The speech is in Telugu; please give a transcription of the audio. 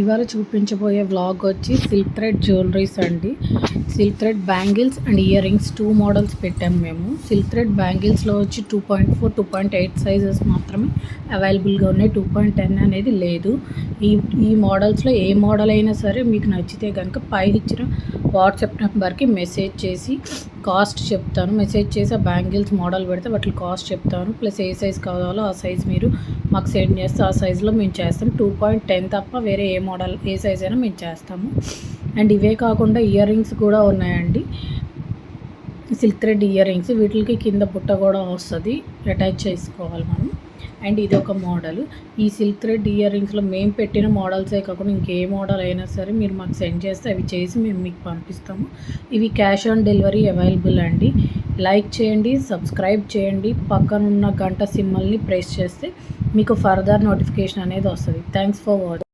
ఇవాళ చూపించబోయే వ్లాగ్ వచ్చి సిల్క్ థ్రెడ్ జ్యువెలరీస్ అండి. Silk thread bangles and ear rings 2 models పెట్టాము మేము. సిల్క్ థ్రెడ్ బ్యాంగిల్స్లో వచ్చి 2.4, 2.8 సైజెస్ మాత్రమే అవైలబుల్గా ఉన్నాయి. 2.10 అనేది లేదు. ఈ మోడల్స్లో ఏ మోడల్ అయినా సరే మీకు నచ్చితే కనుక పై ఇచ్చిన వాట్సాప్ నెంబర్కి మెసేజ్ చేసి కాస్ట్ చెప్తాను. మెసేజ్ చేసి ఆ బ్యాంగిల్స్ మోడల్ పెడితే వాటి కాస్ట్ చెప్తాను. ప్లస్ ఏ సైజ్ కావాలో ఆ సైజ్ మీరు మాకు సెండ్ చేస్తే ఆ సైజులో మేము చేస్తాం. 2.10 తప్ప వేరే ఏ మోడల్ ఏ సైజ్ అయినా మేము చేస్తాము. అండ్ ఇవే కాకుండా ఇయర్ రింగ్స్ కూడా ఉన్నాయండి. సిల్క్ థ్రెడ్ ఇయర్ రింగ్స్, వీటికి కింద బుట్ట కూడా వస్తుంది, అటాచ్ చేసుకోవాలి మనం. అండ్ ఇది ఒక మోడల్. ఈ సిల్క్ థ్రెడ్ ఇయర్ రింగ్స్లో మేము పెట్టిన మోడల్సే కాకుండా ఇంకే మోడల్ అయినా సరే మీరు మాకు సెండ్ చేస్తే అవి చేసి మేము మీకు పంపిస్తాము. ఇవి క్యాష్ ఆన్ డెలివరీ అవైలబుల్ అండి. లైక్ చేయండి, సబ్స్క్రైబ్ చేయండి, పక్కనున్న గంట సింబల్ని ప్రెస్ చేస్తే మీకు ఫర్దర్ నోటిఫికేషన్ అనేది వస్తుంది. Thanks for watching.